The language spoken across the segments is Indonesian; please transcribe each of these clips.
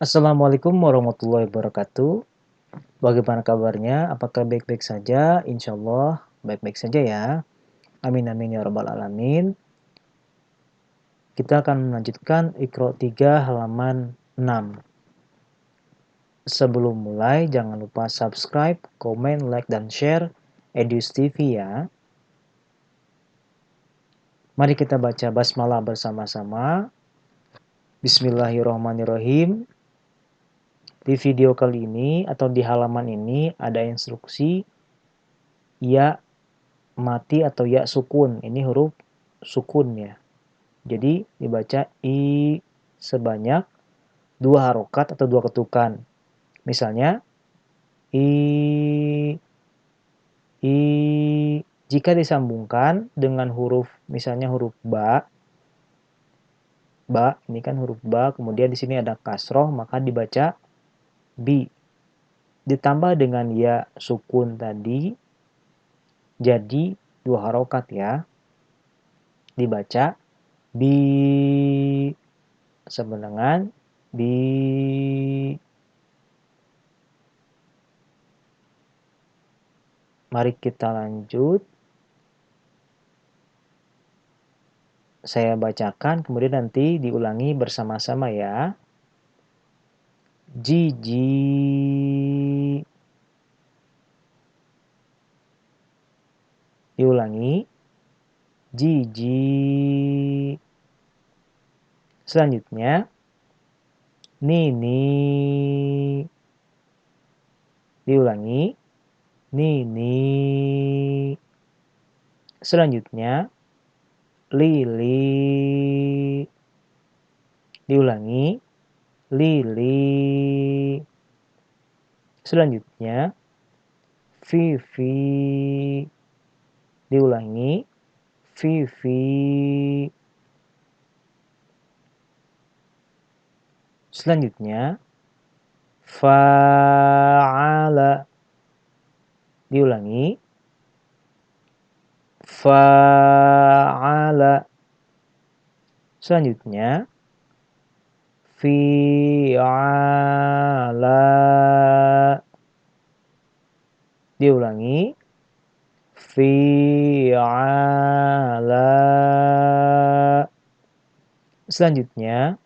Assalamualaikum warahmatullahi wabarakatuh. Bagaimana kabarnya? Apakah baik-baik saja? Insya Allah baik-baik saja ya. Amin amin ya rabbal alamin. Kita akan melanjutkan Iqra 3 halaman 6. Sebelum mulai, jangan lupa subscribe, komen, like, dan share Edius TV ya. Mari kita baca basmalah bersama-sama. Bismillahirrahmanirrahim. Di video kali ini atau di halaman ini ada instruksi ya mati atau ya sukun. Ini huruf sukun ya. Jadi dibaca i sebanyak 2 harokat atau 2 ketukan. Misalnya i jika disambungkan dengan huruf misalnya huruf ba ini kan huruf ba, kemudian di sini ada kasroh maka dibaca bi. Ditambah dengan ya sukun tadi jadi 2 harokat ya. Dibaca bi sama dengan bi. Mari kita lanjut. Saya bacakan kemudian nanti diulangi bersama-sama ya. Jiji. Diulangi. Jiji. Selanjutnya nini. Diulangi. Nini. Selanjutnya lili. Diulangi. Lili. Selanjutnya Vivi. Diulangi. Vivi. Selanjutnya fa'ala. Diulangi. Fa'ala. Selanjutnya fi'ala. Diulangi. Fi'ala. Selanjutnya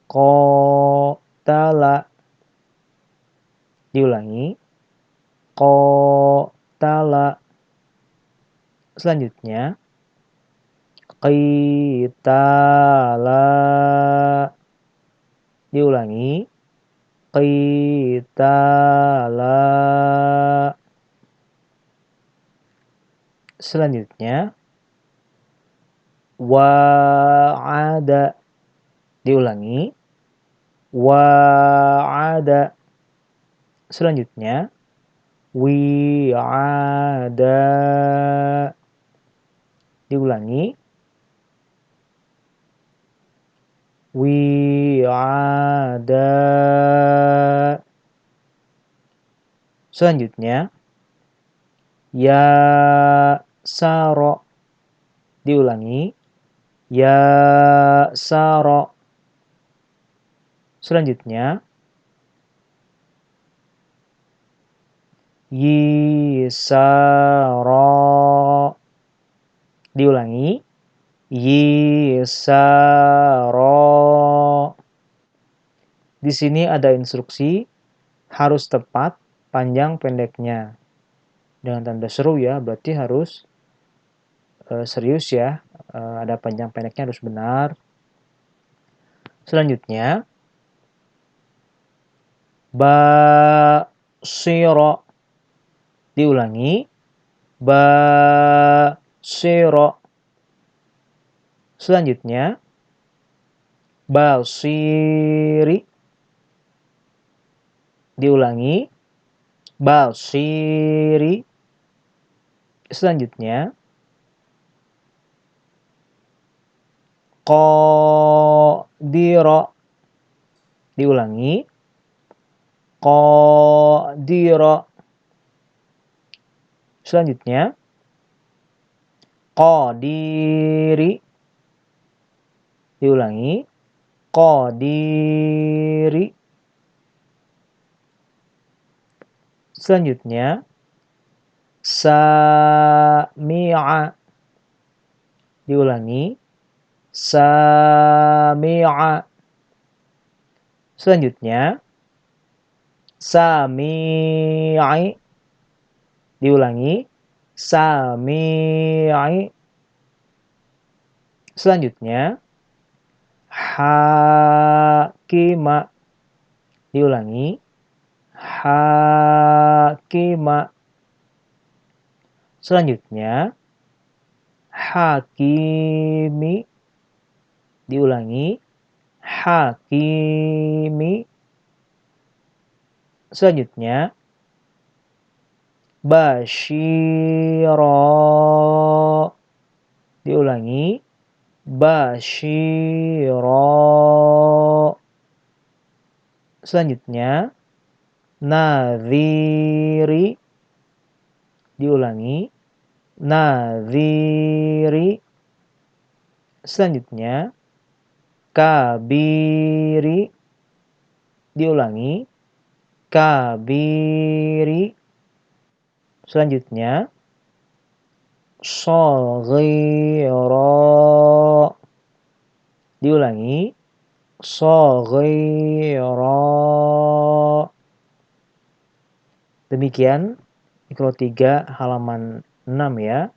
qatala. Diulangi. Qatala. Selanjutnya qitala. Diulangi. Qitala. Selanjutnya wa'ada. Diulangi. Wa'ada. Selanjutnya wi'ada. Diulangi. Wi'ada. Selanjutnya ya saro. Diulangi. Ya saro. Selanjutnya yisaro. Diulangi. Yisaro. Di sini ada instruksi harus tepat panjang pendeknya. Dengan tanda seru ya, berarti harus serius ya. Ada panjang pendeknya harus benar. Selanjutnya basiro. Diulangi. Basiro. Selanjutnya basiri. Diulangi. Basiri. Selanjutnya qadiro. Diulangi. Qadiro. Selanjutnya qadiri. Diulangi. Qadiri. Selanjutnya, sami'a. Diulangi, sami'a. Selanjutnya, sami'i. Diulangi, sami'i. Selanjutnya, hakima. Diulangi, hakima. Selanjutnya, hakimi. Diulangi, hakimi. Selanjutnya, basyira. Diulangi, basyira. Selanjutnya, nadhiri. Diulangi, nadhiri. Selanjutnya, kabiri. Diulangi, kabiri. Selanjutnya, shaghira. Diulangi, shaghira. Demikian Mikro 3 halaman 6 ya.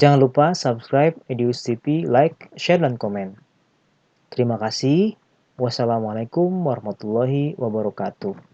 Jangan lupa subscribe Edius TV, like, share, dan komen. Terima kasih. Wassalamualaikum warahmatullahi wabarakatuh.